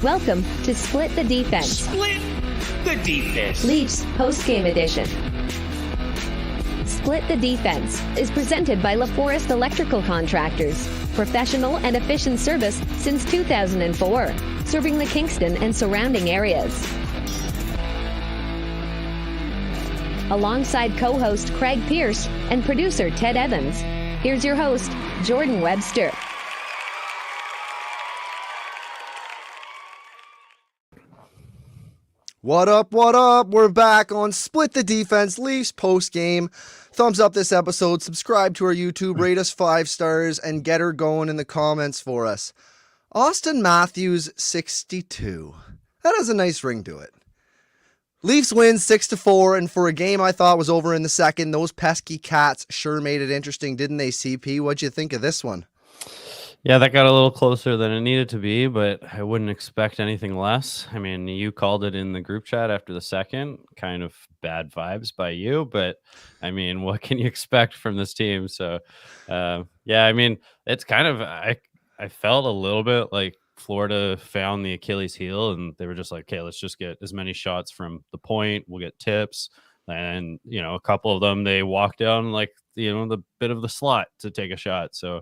Welcome to Split the Defense. Split the Defense. LEAFS Postgame Edition. Split the Defense is presented by LaForest Electrical Contractors. Professional and efficient service since 2004, serving the Kingston and surrounding areas. Alongside co-host Craig Pearce and producer Ted Evans, here's your host, Jordan Webster. What up, what up? We're back on Split the Defense, Leafs post-game. Thumbs up this episode, subscribe to our YouTube, rate us 5 stars, and get her going in the comments for us. Austin Matthews, 62. That has a nice ring to it. Leafs win 6-4, and for a game I thought was over in the second, those pesky Cats sure made it interesting, didn't they, CP? What'd you think of this one? Yeah, that got a little closer than it needed to be, but I wouldn't expect anything less. I mean, you called it in the group chat after the second, kind of bad vibes by you, but I mean, what can you expect from this team? So, yeah, I mean, it's kind of, I felt a little bit like Florida found the Achilles heel and they were just like, okay, let's just get as many shots from the point. We'll get tips. And, you know, a couple of them, they walked down like, you know, the bit of the slot to take a shot. So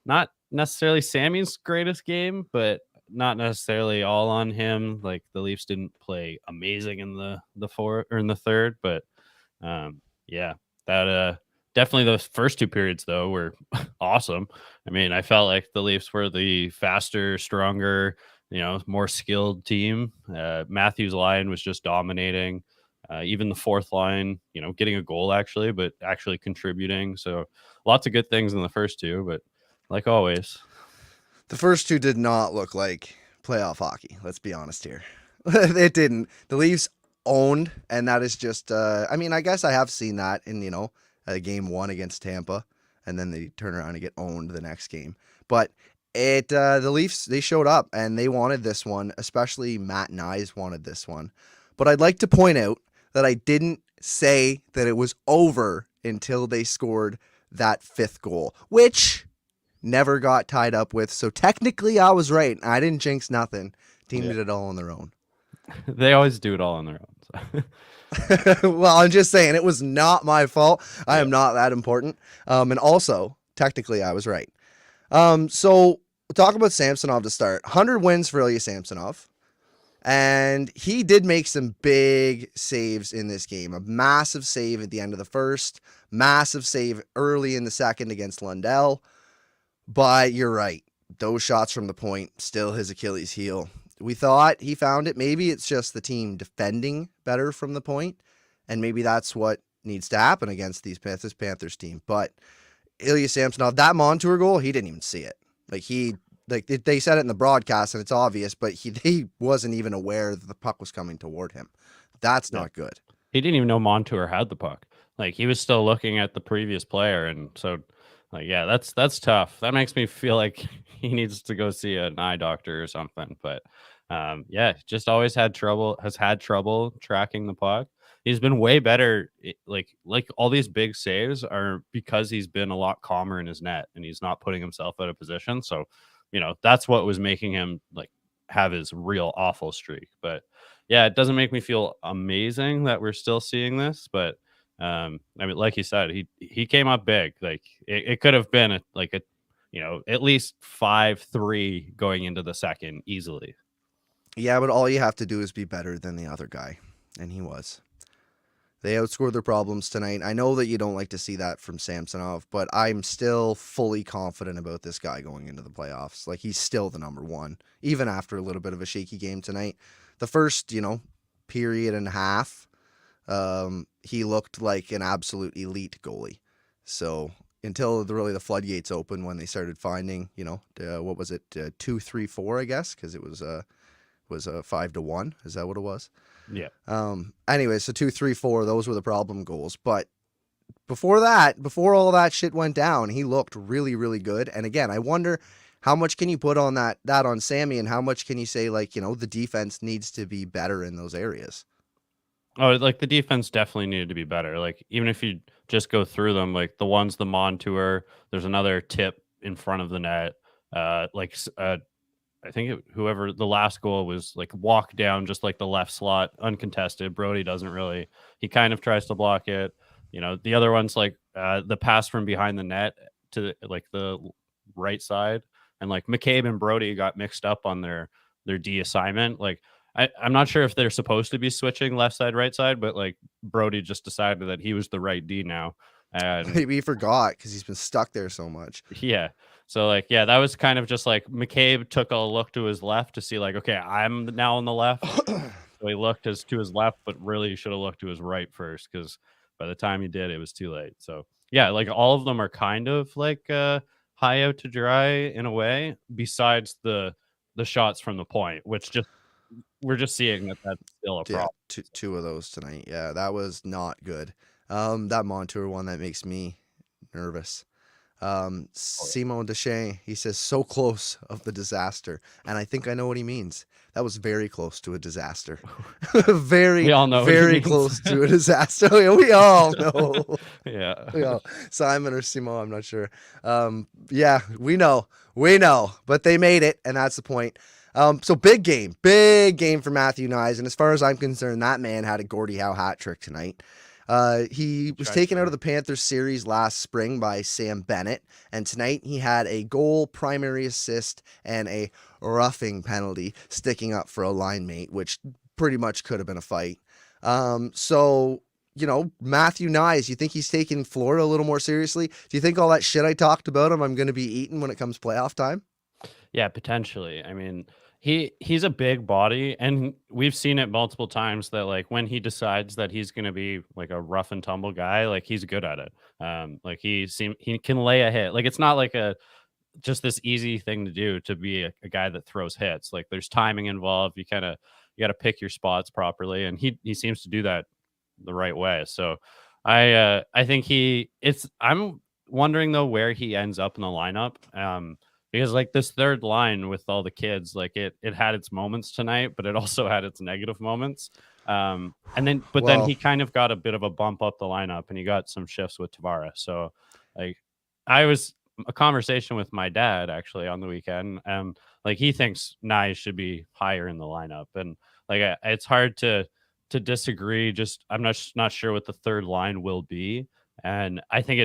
not necessarily Sammy's greatest game, but not necessarily all on him. Like the Leafs didn't play amazing in the fourth or in the third, but yeah, that definitely the first two periods though were awesome. I mean, I felt like the Leafs were the faster, stronger, you know, more skilled team. Matthews' line was just dominating. Even the fourth line, you know, getting a goal actually, but actually contributing. So lots of good things in the first two, but like always, the first two did not look like playoff hockey. Let's be honest here. It didn't. The Leafs owned, and that is just, I mean, I guess I have seen that in, you know, game one against Tampa, and then they turn around and get owned the next game. But the Leafs, they showed up, and they wanted this one, especially Matt and I wanted this one. But I'd like to point out that I didn't say that it was over until they scored that fifth goal, which never got tied up with. So technically I was right. I didn't jinx nothing. Team did it all on their own. They always do it all on their own. So. Well, I'm just saying it was not my fault. I am not that important. And also, technically I was right. So we'll talk about Samsonov to start. 100 wins for Ilya Samsonov. And he did make some big saves in this game. A massive save at the end of the first. Massive save early in the second against Lundell. But you're right. Those shots from the point, still his Achilles heel. We thought he found it. Maybe it's just the team defending better from the point, and maybe that's what needs to happen against this Panthers team. But Ilya Samsonov, that Montour goal, he didn't even see it. They said it in the broadcast, and it's obvious, but he wasn't even aware that the puck was coming toward him. That's not good. He didn't even know Montour had the puck. Like, he was still looking at the previous player, and so... Like, yeah, that's tough. That makes me feel like he needs to go see an eye doctor or something. But yeah, just always has had trouble tracking the puck. He's been way better. Like all these big saves are because he's been a lot calmer in his net and he's not putting himself out of position. So, you know, that's what was making him like have his real awful streak. But yeah, it doesn't make me feel amazing that we're still seeing this, but I mean, like you said, he came up big. Like it could have been you know, at least 5-3 going into the second easily. Yeah, but all you have to do is be better than the other guy, and he was. They outscored their problems tonight. I know that you don't like to see that from Samsonov, but I'm still fully confident about this guy going into the playoffs. Like, he's still the number one, even after a little bit of a shaky game tonight. The first, you know, period and a half, he looked like an absolute elite goalie. So until the floodgates opened when they started finding, you know, what was it, 2-3-4, I guess, because it was a 5-1. Is that what it was? Yeah. Anyway, so 2-3-4, those were the problem goals. But before that, before all that shit went down, he looked really, really good. And again, I wonder how much can you put on that on Sammy, and how much can you say, like, you know, the defense needs to be better in those areas. Oh, like the defense definitely needed to be better. Like, even if you just go through them, like the Montour, there's another tip in front of the net. I think whoever the last goal was like walk down just like the left slot, uncontested. Brody doesn't really. He kind of tries to block it. The other one's like the pass from behind the net to like the right side, and like McCabe and Brody got mixed up on their D assignment. Like I'm not sure if they're supposed to be switching left side, right side, but like Brody just decided that he was the right D now. And Maybe he forgot because he's been stuck there so much. yeah. So like, yeah, that was kind of just like McCabe took a look to his left to see like, okay, I'm now on the left. So he looked to his left, but really should have looked to his right first, because by the time he did, it was too late. So yeah, like all of them are kind of like high out to dry in a way, besides the shots from the point, which we're just seeing that's still a problem. Two of those tonight. Yeah, that was not good. That Montour one, that makes me nervous. Simon Deschamps, he says, so close of the disaster. And I think I know what he means. That was very close to a disaster. We all know very close to a disaster. We all know. Yeah. Simon or Simon, I'm not sure. Yeah, we know, but they made it, and that's the point. So big game for Matthew Knies. And as far as I'm concerned, that man had a Gordie Howe hat trick tonight. He was taken out of the Panthers series last spring by Sam Bennett, and tonight he had a goal, primary assist, and a roughing penalty sticking up for a line mate, which pretty much could have been a fight. So, Matthew Knies, you think he's taking Florida a little more seriously? Do you think all that shit I talked about him I'm going to be eating when it comes playoff time? Yeah, potentially. I mean, he's a big body, and we've seen it multiple times that like when he decides that he's going to be like a rough and tumble guy, like he's good at it. Like he can lay a hit. Like it's not like just this easy thing to do to be a guy that throws hits. Like there's timing involved. You got to pick your spots properly, and he seems to do that the right way. So I think I'm wondering though where he ends up in the lineup. Because like this third line with all the kids, like it had its moments tonight, but it also had its negative moments. Then he kind of got a bit of a bump up the lineup, and he got some shifts with Tavares. So like I was a conversation with my dad actually on the weekend, and like he thinks Nye should be higher in the lineup, and like it's hard to disagree. Just I'm not sure what the third line will be, and I think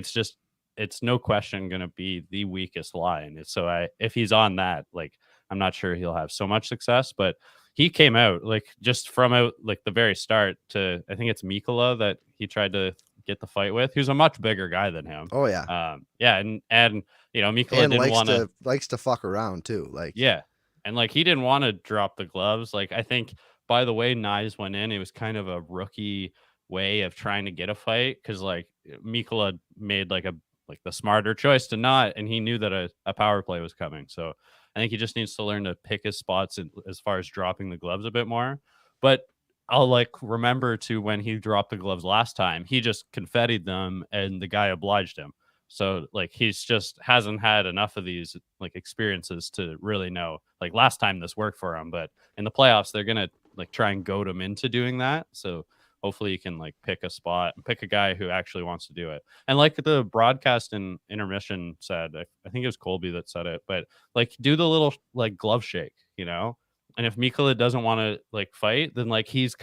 it's no question going to be the weakest line. So if he's on that, like, I'm not sure he'll have so much success, but he came out like just from out like the very start to, I think it's Mikkola that he tried to get the fight with, who's a much bigger guy than him. Oh yeah. Yeah. And Mikkola didn't want to likes to fuck around too. Like, yeah. And like, he didn't want to drop the gloves. Like, I think by the way, Knies went in, it was kind of a rookie way of trying to get a fight. Cause like Mikkola made like the smarter choice to not, and he knew that a power play was coming. So I think he just needs to learn to pick his spots as far as dropping the gloves a bit more. But I'll like remember to when he dropped the gloves last time, he just confettied them and the guy obliged him. So like he's just hasn't had enough of these like experiences to really know. Like last time this worked for him, but in the playoffs they're gonna like try and goad him into doing that. So hopefully you can like pick a spot and pick a guy who actually wants to do it. And like the broadcast in intermission said, I think it was Colby that said it, but like do the little like glove shake, And if Mikkola doesn't want to like fight, then like he's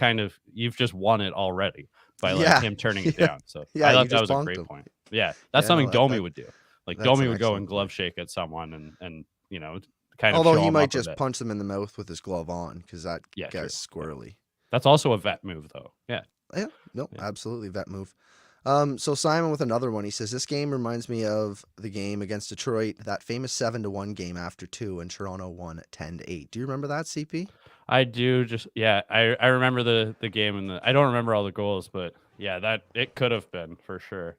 you've just won it already by like him turning it down. So I thought that was a great point. Yeah, that's something Domi would do. Like Domi would go and glove shake at someone and kind of. Although he might just punch them in the mouth with his glove on because that guy's squirrely. Yeah. That's also a vet move, though. Yeah. Yeah. No, absolutely vet move. So Simon with another one. He says, this game reminds me of the game against Detroit, that famous 7-1 game after 2, and Toronto won 10-8. Do you remember that, CP? I do. I remember the game, and I don't remember all the goals, but yeah, that it could have been for sure.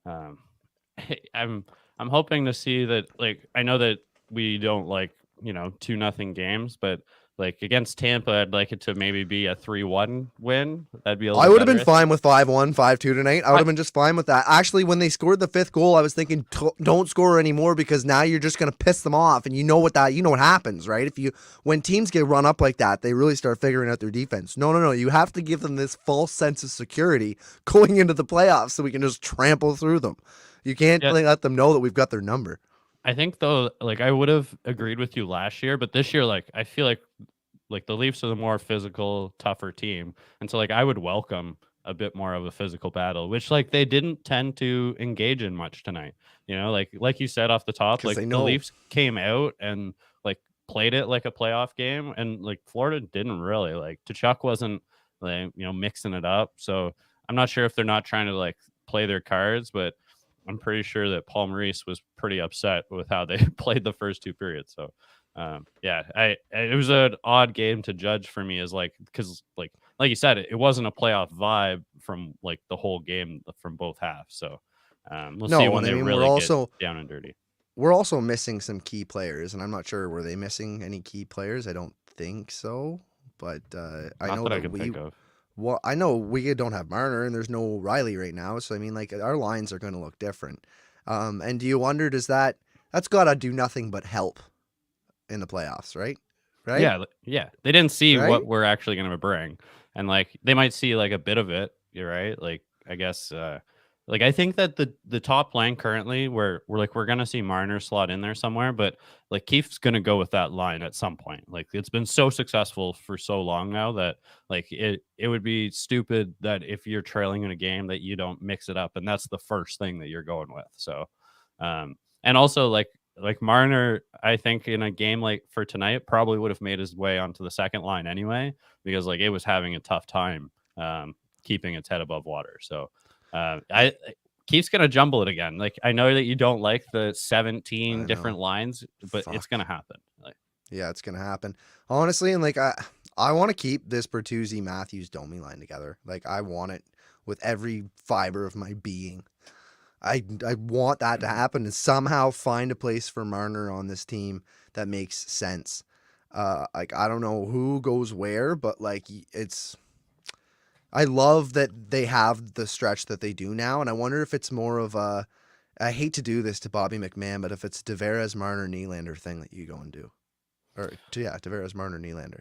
I'm hoping to see that. Like, I know that we don't like 2-0 games, but like against Tampa, I'd like it to maybe be a 3-1 win. That'd be I would have been fine with 5-1, 5-2 tonight. I would have been just fine with that. Actually, when they scored the 5th goal, I was thinking, don't score anymore because now you're just going to piss them off. And you know what happens, right? When teams get run up like that, they really start figuring out their defense. No. You have to give them this false sense of security going into the playoffs so we can just trample through them. You can't let them know that we've got their number. I think though, like I would have agreed with you last year, but this year, like I feel like the Leafs are the more physical, tougher team, and so like I would welcome a bit more of a physical battle, which like they didn't tend to engage in much tonight. You know, like you said off the top, Because like they the know. Leafs came out and like played it like a playoff game, and like Florida didn't really. Like Tkachuk wasn't like mixing it up, so I'm not sure if they're not trying to like play their cards, but I'm pretty sure that Paul Maurice was pretty upset with how they played the first two periods. So yeah, it was an odd game to judge for me, as like because like you said, it wasn't a playoff vibe from like the whole game from both halves. So we'll see No, when and I they mean really get down and dirty. we're also missing some key players, and I'm not sure, were they missing any key players? I don't think so, but I Not know that I that can think of. well, I know we don't have Marner, and there's no Riley right now, so I mean, like our lines are going to look different. And do you wonder, that's got to do nothing but help in the playoffs, right? Right? Yeah, they didn't see Right? what we're actually going to bring, and like they might see like a bit of it. You're right. Like I guess, like I think that the top line currently, we're going to see Marner slot in there somewhere, but like Keith's going to go with that line at some point. Like it's been so successful for so long now that like it would be stupid that if you're trailing in a game that you don't mix it up, and that's the first thing that you're going with. So, and also like Marner, I think in a game like for tonight, probably would have made his way onto the second line anyway, because like it was having a tough time keeping its head above water. So I Keith's gonna jumble it again. Like I know that you don't like the 17 I know. different lines, but it's Fuck. gonna happen. Like Yeah, it's gonna happen. Honestly, and like I want to keep this Bertuzzi Matthews Domi line together. Like I want it with every fiber of my being. I want that to happen and somehow find a place for Marner on this team that makes sense. Like I don't know who goes where, but like it's. I love that they have the stretch that they do now, and I wonder if it's more of a. I hate to do this to Bobby McMahon, but if it's Tavares, Marner, Nylander thing that you go and do. Or yeah, Tavares, Marner, Nylander.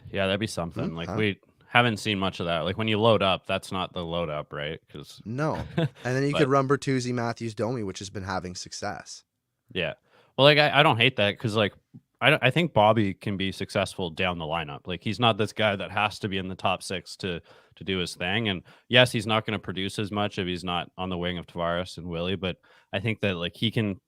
yeah, that'd be something. Like Huh? we haven't seen much of that. Like when you load up, that's not the load up, right? Because No. And then you could but run Bertuzzi, Matthews, Domi, which has been having success. yeah. Well, like I don't hate that because like I think Bobby can be successful down the lineup. Like he's not this guy that has to be in the top six to do his thing. And yes, he's not going to produce as much if he's not on the wing of Tavares and Willie. But I think that like he can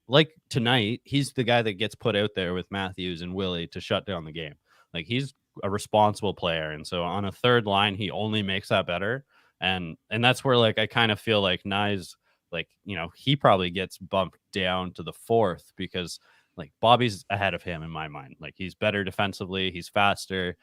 like tonight, he's the guy that gets put out there with Matthews and Willie to shut down the game. Like he's a responsible player, and so on a third line, he only makes that better. And that's where like I kind of feel like Nye's like he probably gets bumped down to the fourth because like Bobby's ahead of him in my mind. Like he's better defensively, he's faster.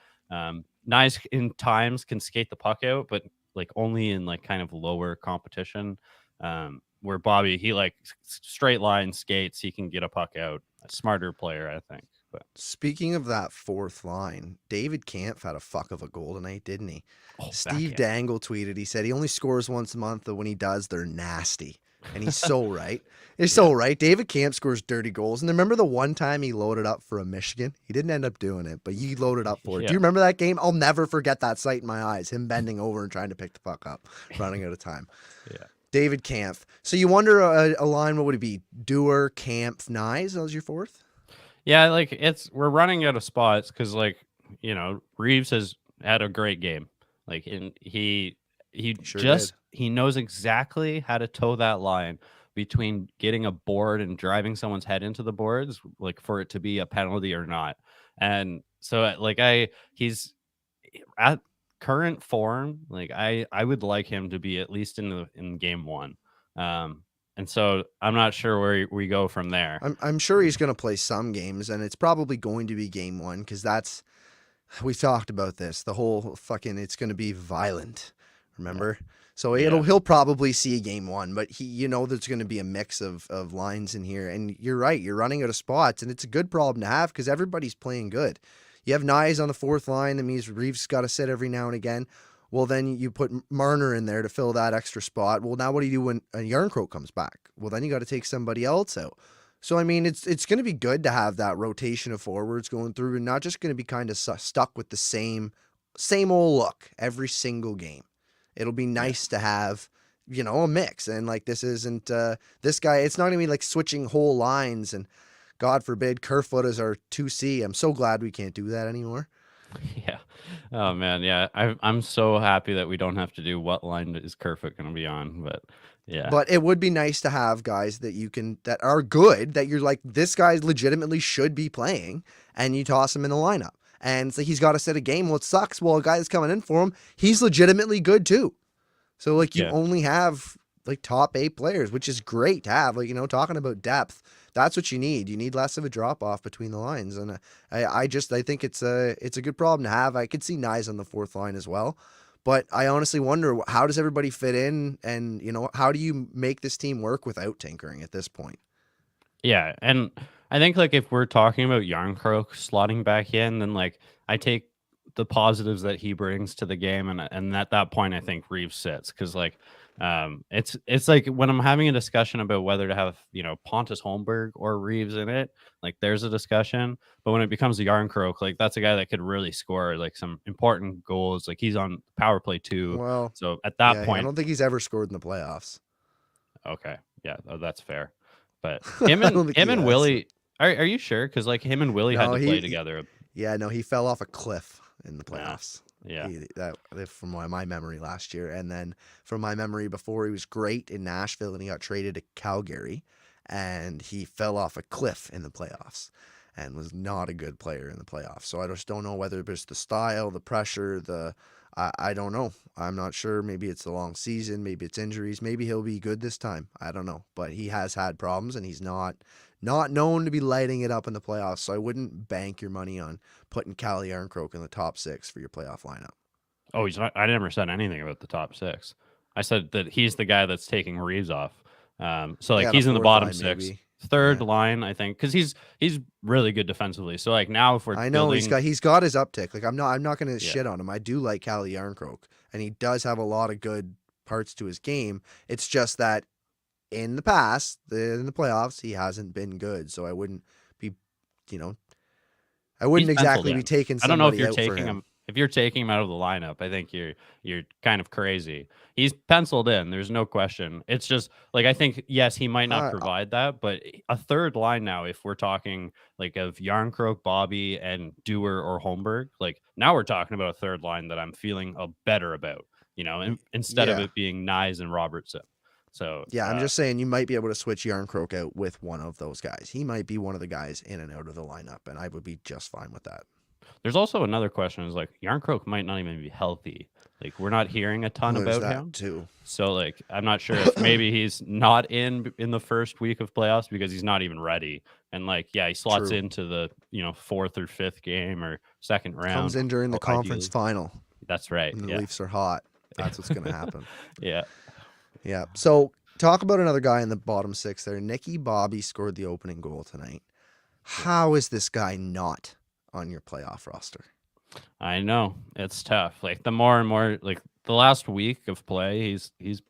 Nice in times can skate the puck out, but like only in like kind of lower competition. Where Bobby, he like straight line skates, he can get a puck out. A smarter player, I think. But Speaking of that fourth line, David Kampf had a fuck of a goal tonight, didn't he? Steve backhand. Dangle tweeted, he said he only scores once a month, but when he does, they're nasty. And he's so right. He's so right. David Kampf scores dirty goals. And remember the one time he loaded up for a Michigan? He didn't end up doing it, but he loaded up for it. Yeah. Do you remember that game? I'll never forget that sight in my eyes. Him bending over and trying to pick the puck up, running out of time. Yeah. David Kampf. So you wonder a line, what would it be? Dewar, Kampf, Nyes? That was your fourth? Yeah, like we're running out of spots because like Reeves has had a great game. Like and he Sure just did. he knows exactly how to toe that line between getting a board and driving someone's head into the boards, like for it to be a penalty or not. And so like he's at current form, like I would like him to be at least in game one. And so I'm not sure where we go from there. I'm sure he's going to play some games, and it's probably going to be game one because we've talked about this. The whole fucking it's going to be violent, remember? So he'll probably see game one, but there's going to be a mix of lines in here. And you're right, you're running out of spots, and it's a good problem to have because everybody's playing good. You have Nyes on the fourth line. That means Reeves got to sit every now and again. Well, then you put Marner in there to fill that extra spot. Well, now what do you do when Yarncroke comes back? Well, then you got to take somebody else out. So, I mean, it's going to be good to have that rotation of forwards going through and not just going to be kind of stuck with the same old look every single game. It'll be nice to have a mix. And like, this isn't this guy. It's not gonna be like switching whole lines, and God forbid Kerfoot is our 2C. I'm so glad we can't do that anymore. Yeah. Oh man, yeah. I'm so happy that we don't have to do what line is Kerfoot going to be on, but yeah. But it would be nice to have guys that are good, that you're like, this guy legitimately should be playing, and you toss him in the lineup. And so he's got to set a game. Well, it sucks. Well, a guy that's coming in for him, he's legitimately good too. So like, you only have like top 8 players, which is great to have. Like, talking about depth, that's what you need. You need less of a drop off between the lines. And I think it's a good problem to have. I could see Nyes on the 4th line as well. But I honestly wonder, how does everybody fit in, and how do you make this team work without tinkering at this point? Yeah, and I think like if we're talking about Yarncroke slotting back in, then like I take the positives that he brings to the game, and at that point I think Reeves sits, because like it's like when I'm having a discussion about whether to have Pontus Holmberg or Reeves in it, like there's a discussion, but when it becomes a Yarncroke, like that's a guy that could really score like some important goals. Like he's on power play too. Well, so at that point, I don't think he's ever scored in the playoffs. Okay, yeah, that's fair. But him and Willie, are you sure? Because like him and Willie had to play together. Yeah, no, he fell off a cliff in the playoffs. Yeah. That from my memory last year. And then from my memory before, he was great in Nashville, and he got traded to Calgary, and he fell off a cliff in the playoffs and was not a good player in the playoffs. So I just don't know whether it's the style, the pressure, I don't know. I'm not sure. Maybe it's the long season. Maybe it's injuries. Maybe he'll be good this time. I don't know. But he has had problems, and he's not known to be lighting it up in the playoffs. So I wouldn't bank your money on putting Calle Yarncroke in the top 6 for your playoff lineup. Oh, he's not. I never said anything about the top 6. I said that he's the guy that's taking Reeves off. So like he's in the bottom 6. Maybe. Third line, I think, because he's really good defensively. So like now, if we're he's got his uptick. Like I'm not going to shit on him. I do like Calle Yarncroke, and he does have a lot of good parts to his game. It's just that in the past, in the playoffs, he hasn't been good. So I wouldn't be, I wouldn't exactly be taking. I don't know if you're taking him. If you're taking him out of the lineup, I think you're kind of crazy. He's penciled in. There's no question. It's just like, I think, yes, he might not provide that, but a third line now, if we're talking like of Yarncroke, Bobby, and Dewar or Holmberg, like now we're talking about a third line that I'm feeling better about, instead of it being Nyes and Robertson. So yeah, I'm just saying you might be able to switch Yarncroke out with one of those guys. He might be one of the guys in and out of the lineup, and I would be just fine with that. There's also another question, is like Yarncroke might not even be healthy. Like we're not hearing a ton about him too. So like I'm not sure if maybe he's not in the first week of playoffs because he's not even ready. And like he slots into the 4th or 5th game or second round. Comes in during the conference final. That's right. And the Leafs are hot. That's what's going to happen. Yeah. So talk about another guy in the bottom 6 there. Nicky Bobby scored the opening goal tonight. How is this guy not on your playoff roster? I know, it's tough. Like the more and more, like the last week of play, he's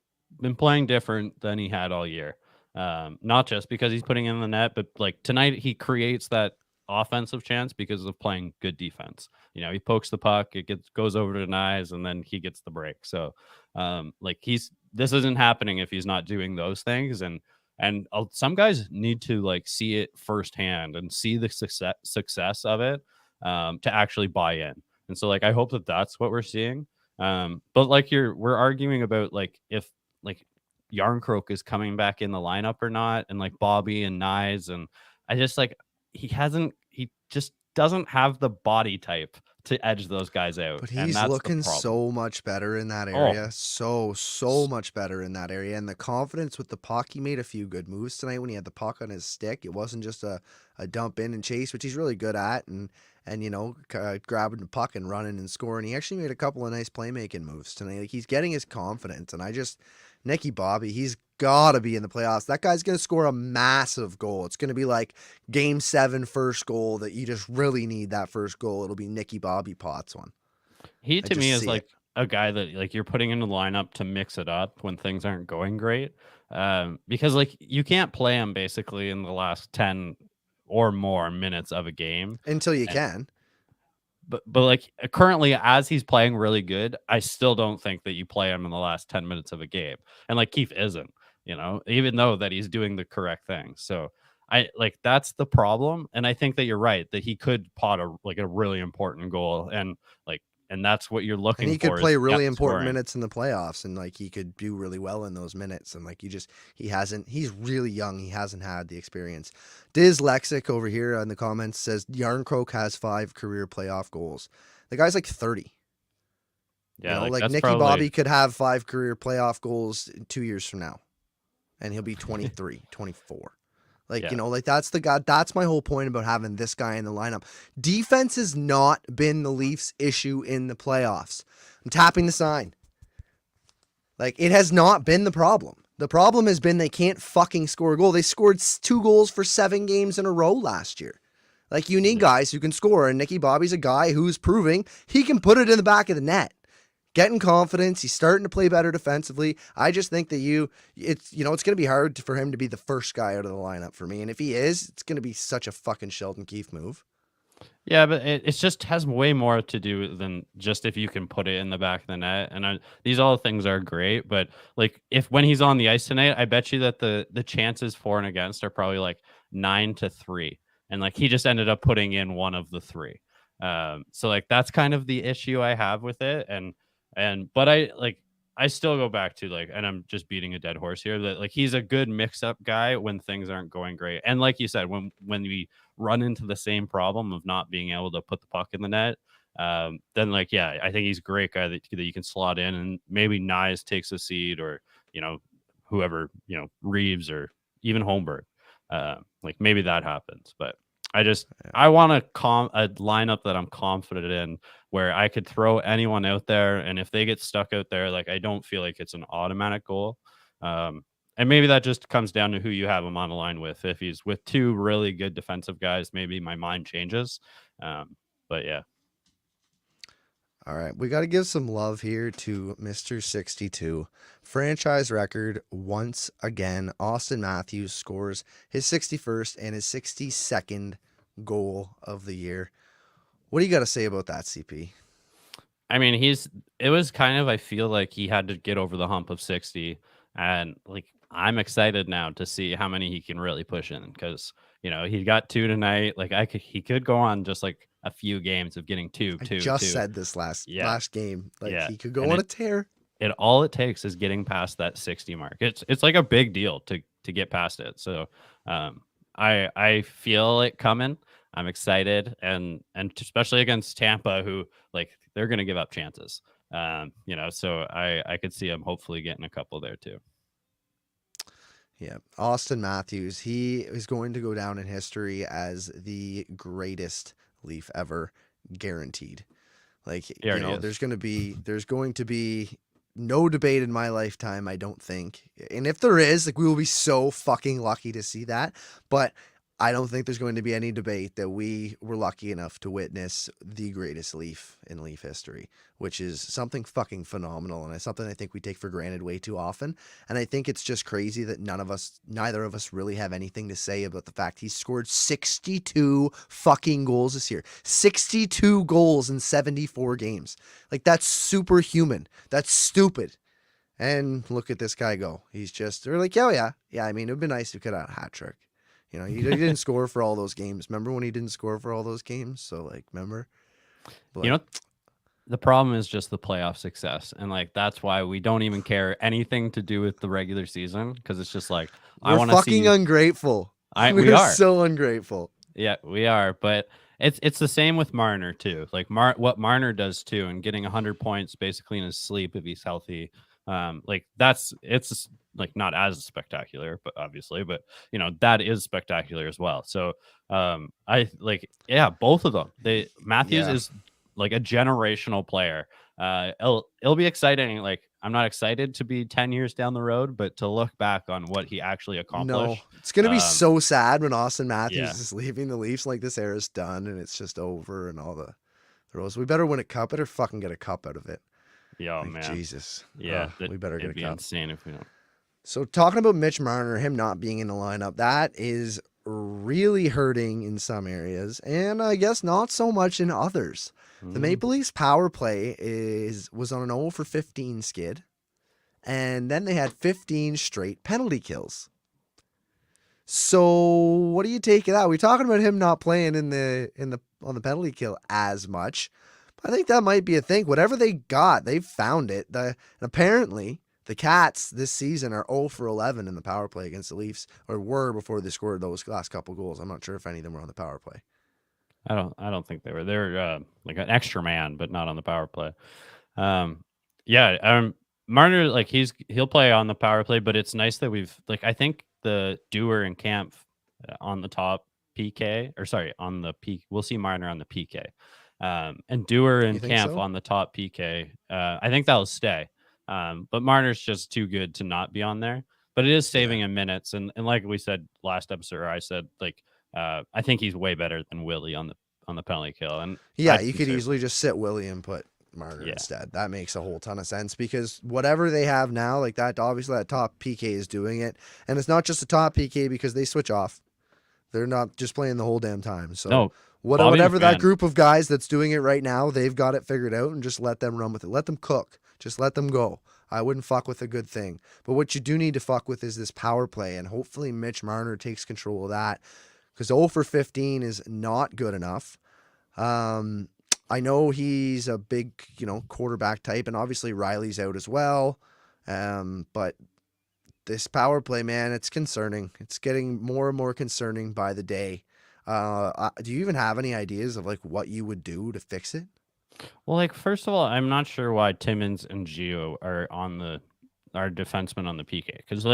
been playing different than he had all year. Not just because he's putting in the net, but like tonight he creates that offensive chance because of playing good defense. He pokes the puck, it goes over to Nyes, and then he gets the break. So like this isn't happening if he's not doing those things. And some guys need to like see it firsthand and see the success of it to actually buy in. And so like I hope that's what we're seeing. But like we're arguing about like if like Yarncroke is coming back in the lineup or not, and like Bobby and Nyes, and I just like he just doesn't have the body type to edge those guys out. But he's looking so much better in that area. So much better in that area. And the confidence with the puck, he made a few good moves tonight when he had the puck on his stick. It wasn't just a dump in and chase, which he's really good at, and grabbing the puck and running and scoring. He actually made a couple of nice playmaking moves tonight. Like he's getting his confidence, and Nicky Bobby, he's got to be in the playoffs. That guy's going to score a massive goal. It's going to be like Game 7 first goal that you just really need that first goal. It'll be Nicky Bobby Potts one. He to me is like a guy that like you're putting into the lineup to mix it up when things aren't going great. Because like you can't play him basically in the last 10 or more minutes of a game until you can. but like currently as he's playing really good, I still don't think that you play him in the last 10 minutes of a game. And like Keith isn't, even though that he's doing the correct thing. So I like that's the problem. And I think that you're right that he could pot a really important goal and that's what you're And looking he could for play is really depth important scoring. minutes in the playoffs, and like he could do really well in those minutes. And like he's really young. He hasn't had the experience. Dyslexic over here in the comments says Yarncroke has 5 career playoff goals. The guy's like 30. Yeah, like like that's Nicky probably Bobby could have 5 career playoff goals 2 years from now, and he'll be 23, 24. Like, yeah. like that's the guy. That's my whole point about having this guy in the lineup. Defense has not been the Leafs' issue in the playoffs. I'm tapping the sign. Like, it has not been the problem. The problem has been they can't fucking score a goal. They scored 2 goals for 7 games in a row last year. Like, you need guys who can score, and Nicky Bobby's a guy who's proving he can put it in the back of the net. Getting confidence. He's starting to play better defensively. I just think that it's going to be hard for him to be the first guy out of the lineup for me. And if he is, it's going to be such a fucking Sheldon Keefe move. Yeah, but it just has way more to do than just if you can put it in the back of the net. And these all things are great, but like when he's on the ice tonight, I bet you that the chances for and against are probably like 9-3, and like he just ended up putting in one of the 3. So like that's kind of the issue I have with it, but I still go back to like, and I'm just beating a dead horse here, that like he's a good mix-up guy when things aren't going great. And like you said, when we run into the same problem of not being able to put the puck in the net, then like, yeah, I think he's a great guy that you can slot in, and maybe Nyes takes a seat, or, whoever, Reeves or even Holmberg. Like maybe that happens, but I want a lineup that I'm confident in, where I could throw anyone out there, and if they get stuck out there, like I don't feel like it's an automatic goal. And maybe that just comes down to who you have him on the line with. If he's with 2 really good defensive guys, maybe my mind changes. But yeah. All right, we got to give some love here to Mr. 62. Franchise record once again. Austin Matthews scores his 61st and his 62nd goal of the year. What do you got to say about that, CP? I mean, it was kind of, I feel like he had to get over the hump of 60, and like I'm excited now to see how many he can really push in, because he got 2 tonight. Like he could go on just like a few games of getting 2. I just said this last game. Like he could go on a tear. All it takes is getting past that 60 mark. It's like a big deal to get past it. So I feel it coming. I'm excited, and especially against Tampa, who like they're going to give up chances. So I could see him hopefully getting a couple there too. Yeah, Austin Matthews, he is going to go down in history as the greatest Leaf ever, guaranteed. Like, there's going to be no debate in my lifetime, I don't think. And if there is, like, we will be so fucking lucky to see that. But I don't think there's going to be any debate that we were lucky enough to witness the greatest Leaf in Leaf history, which is something fucking phenomenal. And it's something I think we take for granted way too often. And I think it's just crazy that neither of us really have anything to say about the fact he scored 62 fucking goals this year. 62 goals in 74 games. Like, that's superhuman. That's stupid. And look at this guy go. They're like, oh yeah. Yeah, I mean, it would be nice if he could have a hat trick. He didn't score for all those games. Remember when he didn't score for all those games? So, like, remember? But, the problem is just the playoff success. And, like, that's why we don't even care anything to do with the regular season, because it's just like, I want to see. We're fucking ungrateful. We are so ungrateful. Yeah, we are. But it's the same with Marner, too. Like, what Marner does, too, and getting 100 points basically in his sleep if he's healthy. It's like not as spectacular, but obviously, but that is spectacular as well. So I like, yeah, both of them. Matthews is like a generational player. It'll be exciting. Like, I'm not excited to be 10 years down the road, but to look back on what he actually accomplished. No, it's gonna be so sad when Austin Matthews is leaving the Leafs. Like, this era's done and it's just over, and all the roles. We better win a cup. Better fucking get a cup out of it. Yeah, like, man. Jesus. Yeah, we better get a cup. Insane if we don't. So talking about Mitch Marner, him not being in the lineup, that is really hurting in some areas, and I guess not so much in others. The Maple Leafs power play was on an 0 for 15 skid, and then they had 15 straight penalty kills. So what do you take of that? We're talking about him not playing on the penalty kill as much. I think that might be a thing. Whatever they got, they've found it. Apparently, the Cats this season are 0 for 11 in the power play against the Leafs, or were before they scored those last couple goals. I'm not sure if any of them were on the power play. I don't think they were. They're like an extra man, but not on the power play. Marner, like he'll play on the power play, but it's nice that I think the Dewar and Camp on the top PK, or sorry, on the P. We'll see Marner on the PK, and Dewar and Camp on the top PK. I think that'll stay. But Marner's just too good to not be on there. But it is saving him minutes, and like we said last episode, or I said I think he's way better than Willie on the penalty kill. And you could easily just sit Willie and put Marner instead. That makes a whole ton of sense, because whatever they have now, like that, obviously that top PK is doing it, and it's not just a top PK because they switch off. They're not just playing the whole damn time. So whatever that group of guys that's doing it right now, they've got it figured out, and just let them run with it. Let them cook. Just let them go. I wouldn't fuck with a good thing. But what you do need to fuck with is this power play, and hopefully Mitch Marner takes control of that, because 0 for 15 is not good enough. I know he's a big, quarterback type, and obviously Riley's out as well. But this power play, man, it's concerning. It's getting more and more concerning by the day. Do you even have any ideas of what you would do to fix it? Well, first of all, I'm not sure why Timmins and Gio are our defensemen on the PK, because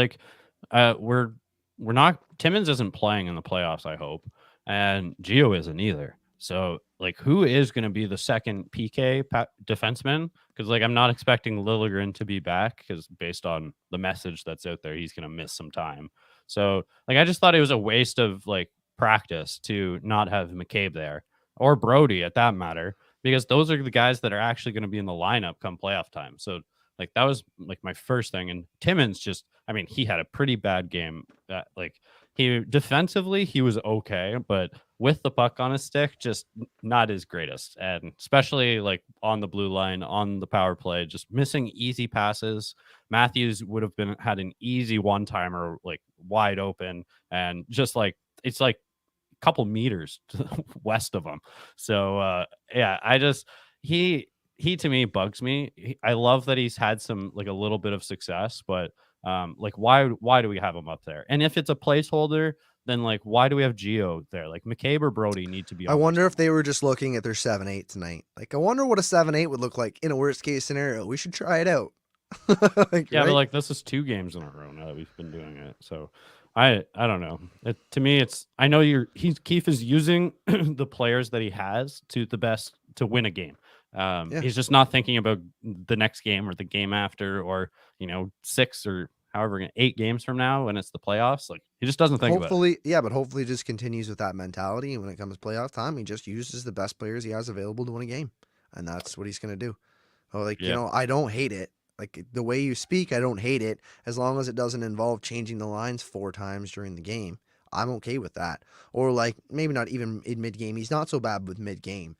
we're not. Timmins isn't playing in the playoffs, I hope, and Gio isn't either. So who is going to be the second PK defenseman? Because I'm not expecting Liljegren to be back, because based on the message that's out there, he's going to miss some time. So I just thought it was a waste of practice to not have McCabe there, or Brody at that matter, because those are the guys that are actually going to be in the lineup come playoff time. So that was my first thing. And Timmins he had a pretty bad game. Defensively, he was okay, but with the puck on his stick, just not his greatest. And especially on the blue line, on the power play, just missing easy passes. Matthews would have had an easy one-timer, wide open, and just it's couple meters west of him. So he to me bugs me. I love that he's had some a little bit of success, but why do we have him up there? And if it's a placeholder, then why do we have Gio there? McCabe or Brody need to be on. I wonder if they were just looking at their 7-8 tonight. I wonder what a 7-8 would look like in a worst case scenario. We should try it out. But this is 2 games in a row now that we've been doing it. So I don't know. To me, it's, I know Keefe is using the players that he has to the best to win a game. He's just not thinking about the next game or the game after, or 6 or however 8 games from now when it's the playoffs. He just doesn't think about it. But hopefully just continues with that mentality, and when it comes to playoff time, he just uses the best players he has available to win a game, and that's what he's going to do. I don't hate it. The way you speak, I don't hate it, as long as it doesn't involve changing the lines 4 times during the game. I'm okay with that. Or maybe not even in mid-game. He's not so bad with mid-game.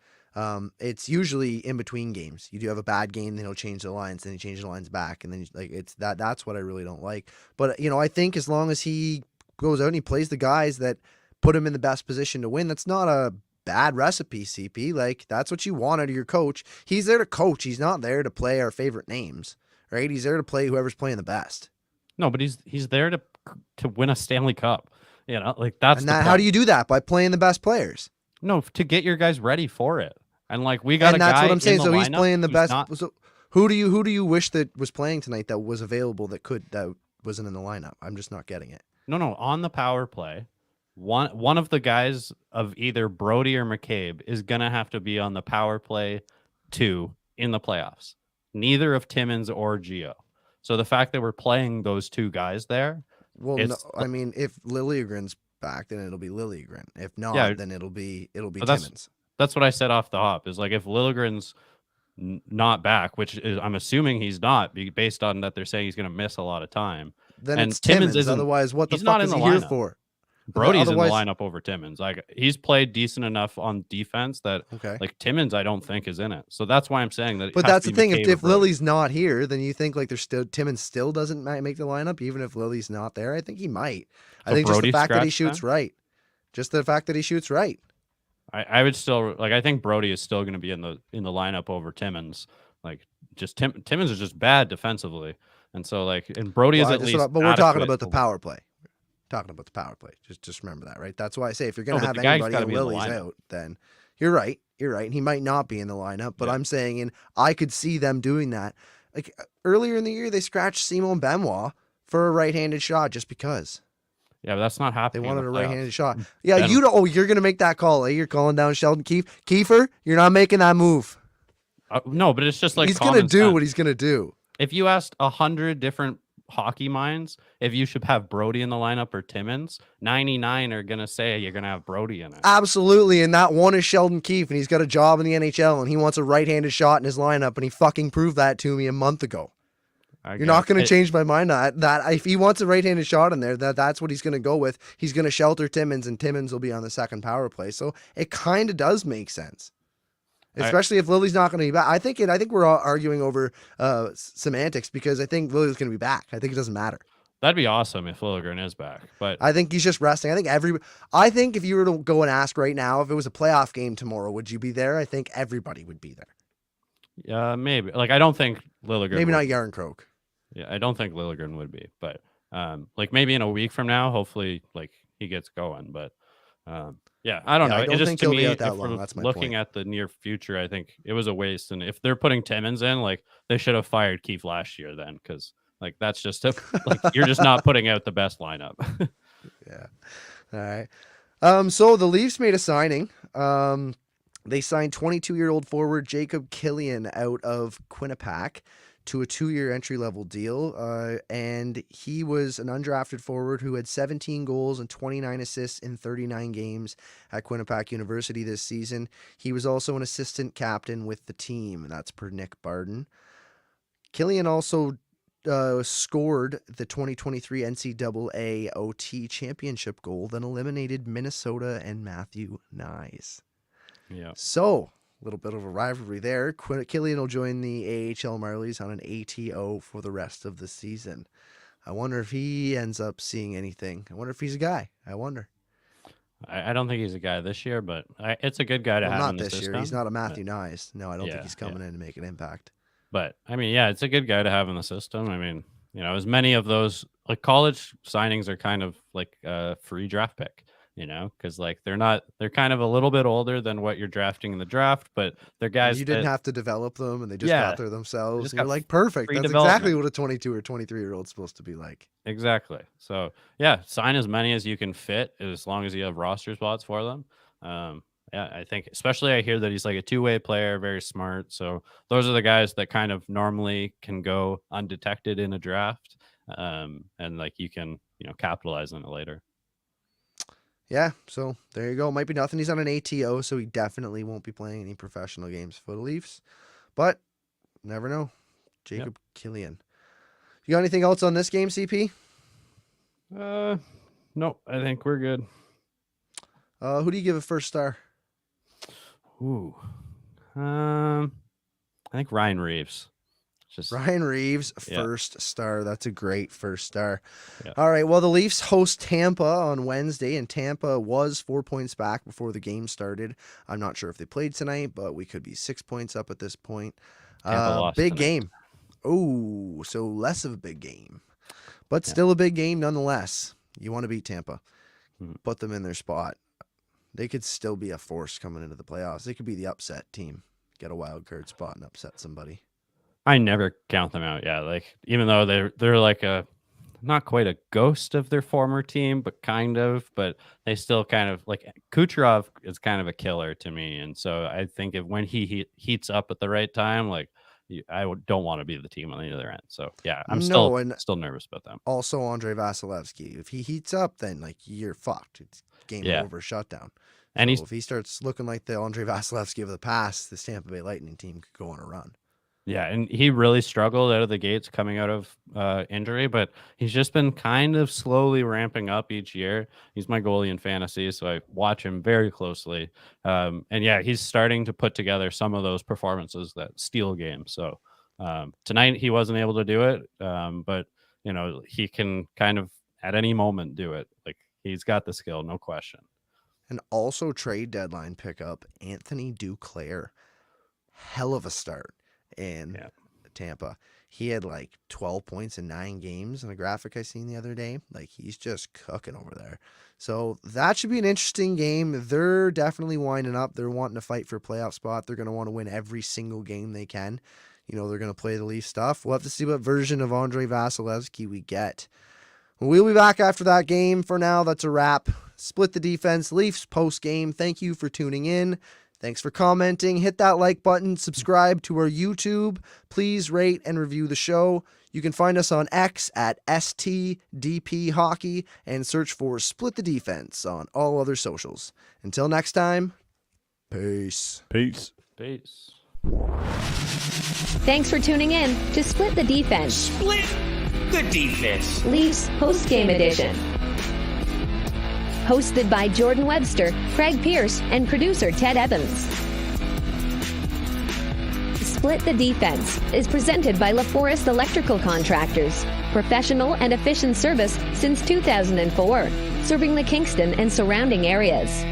It's usually in between games. You do have a bad game, then he'll change the lines, then he changes the lines back, and then it's that's what I really don't like. But I think as long as he goes out and he plays the guys that put him in the best position to win, that's not a bad recipe, CP. That's what you want out of your coach. He's there to coach. He's not there to play our favorite names. Right? He's there to play whoever's playing the best. No, but he's there to win a Stanley Cup. That's how do you do that? By playing the best players. No, to get your guys ready for it. And we got and a guy. That's what I'm saying. So he's lineup playing the best. Not... So who do you wish that was playing tonight that was available that wasn't in the lineup? I'm just not getting it. No. On the power play, one of the guys of either Brody or McCabe is gonna have to be on the power play 2 in the playoffs. Neither of Timmins or Gio. So the fact that we're playing those 2 guys there. Well, no, if Liljegren's back, then it'll be Liljegren. If not, then it'll be Timmins. That's what I said off the hop. Is if Liljegren's not back, which is, I'm assuming he's not, based on that they're saying he's going to miss a lot of time. Then it's Timmins. Otherwise, what the fuck is he here for? Brody's in the otherwise- lineup over Timmins. Like he's played decent enough on defense that Okay. like Timmins, I don't think is in it. So that's why I'm saying that. But that's the thing. If Lily's not here, then you think like there's still Timmins still doesn't make the lineup, even if Lily's not there. I think he might. I think just the fact that he shoots right. Just the fact that he shoots right. I would still like. I think Brody is still going to be in the lineup over Timmins. Like just Timmins is just bad defensively, and so like and Brody is at least. But we're talking about the power play. Talking about the power play. Just remember that, right? That's why I say if you're going to have anybody and Lily's out, then you're right. You're right. He might not be in the lineup, but I'm saying, and I could see them doing that. Like earlier in the year, they scratched Simon Benoit for a right-handed shot just because. Yeah, but that's not happening. They wanted a right-handed shot. Yeah, you don't. Oh, you're going to make that call. Eh? You're calling down Sheldon Kiefer. You're not making that move. No, but it's just like he's going to do what he's going to do. If you asked 100 different hockey minds if you should have Brody in the lineup or Timmins, 99 are going to say you're going to have Brody in it. Absolutely, and that one is Sheldon Keefe, and he's got a job in the NHL, and he wants a right-handed shot in his lineup, and he fucking proved that to me a month ago. You're not going to change my mind on that. If he wants a right-handed shot in there, that's what he's going to go with. He's going to shelter Timmins, and Timmins will be on the second power play. So it kind of does make sense, especially if Lily's not going to be back. I think we're all arguing over semantics because I think Lily's going to be back. I think it doesn't matter. That'd be awesome if Liljegren is back, but I think he's just resting. I think if you were to go and ask right now, if it was a playoff game tomorrow, would you be there? I think everybody would be there. Yeah, maybe. Like I don't think Liljegren. Maybe not Yarncroke. Yeah, I don't think Liljegren would be, but like maybe in a week from now, hopefully, like he gets going. But yeah, I don't know. I don't think he'll be out that long. That's my looking point. at the near future, I think it was a waste. And if they're putting Timmins in, like they should have fired Keefe last year then, because like that's just like you're just not putting out the best lineup. Yeah. All right. So the Leafs made a signing. They signed 22-year-old forward Jacob Killian out of Quinnipiac to a 2-year entry-level deal, and he was an undrafted forward who had 17 goals and 29 assists in 39 games at Quinnipiac University this season. He was also an assistant captain with the team, and that's per Nick Barden. Killian also scored the 2023 NCAA OT championship goal that eliminated Minnesota and Matthew Nyes. Yeah. So, a little bit of a rivalry there. Killian will join the AHL Marlies on an ATO for the rest of the season. I wonder if he ends up seeing anything. I wonder if he's a guy. I wonder. I don't think he's a guy this year, but it's a good guy to have not in the this system. year. He's not a Matthew Nyes. No, I don't think he's coming in to make an impact. But I mean, yeah, it's a good guy to have in the system. I mean, you know, as many of those like college signings are kind of like a free draft pick, you know, because like they're kind of a little bit older than what you're drafting in the draft, but they're guys you didn't have to develop them, and they just got there themselves. You're like, perfect. That's exactly what a 22 or 23-year-old is supposed to be like. Exactly. So yeah, sign as many as you can fit as long as you have roster spots for them. Yeah, I think especially I hear that he's like a two-way player, very smart. So those are the guys that kind of normally can go undetected in a draft, and like you can, you know, capitalize on it later. Yeah, so there you go. Might be nothing. He's on an ATO, so he definitely won't be playing any professional games for the Leafs. But never know. Jacob Killian. You got anything else on this game, CP? No, I think we're good. Who do you give a first star? Ooh. I think Ryan Reeves. Ryan Reeves, first star. That's a great first star. Yeah. All right. Well, the Leafs host Tampa on Wednesday, and Tampa was 4 points back before the game started. I'm not sure if they played tonight, but we could be 6 points up at this point. Big game. Oh, so less of a big game, but still a big game nonetheless. You want to beat Tampa. Put them in their spot. They could still be a force coming into the playoffs. They could be the upset team. Get a wild card spot and upset somebody. I never count them out. Yeah, like even though they're like a not quite a ghost of their former team, but kind of. But they still kind of like Kucherov is kind of a killer to me, and so I think when he heats up at the right time, like I don't want to be the team on the other end. So yeah, I'm still nervous about them. Also, Andre Vasilevsky. If he heats up, then like you're fucked. It's game over, shutdown. And if he starts looking like the Andre Vasilevsky of the past, this Tampa Bay Lightning team could go on a run. Yeah, and he really struggled out of the gates coming out of injury, but he's just been kind of slowly ramping up each year. He's my goalie in fantasy, so I watch him very closely. And yeah, he's starting to put together some of those performances that steal games. So tonight he wasn't able to do it, but he can kind of at any moment do it. Like, he's got the skill, no question. And also trade deadline pickup, Anthony Duclair. Hell of a start in Tampa. He had like 12 points in 9 games in a graphic I seen the other day. Like, he's just cooking over there. So that should be an interesting game. They're definitely winding up. They're wanting to fight for a playoff spot. They're going to want to win every single game they can. They're going to play the Leaf stuff. We'll have to see what version of Andrei Vasilevsky we get. We'll be back after that game. For now, that's a wrap. Split the Defense, Leafs post game. Thank you for tuning in. Thanks for commenting. Hit that like button. Subscribe to our YouTube. Please rate and review the show. You can find us on X at STDP Hockey and search for Split the Defense on all other socials. Until next time, peace. Peace. Thanks for tuning in to Split the Defense. Split the Defense. Leafs Postgame Edition. Hosted by Jordan Webster, Craig Pearce, and producer Ted Evans. Split the Defense is presented by LaForest Electrical Contractors. Professional and efficient service since 2004, serving the Kingston and surrounding areas.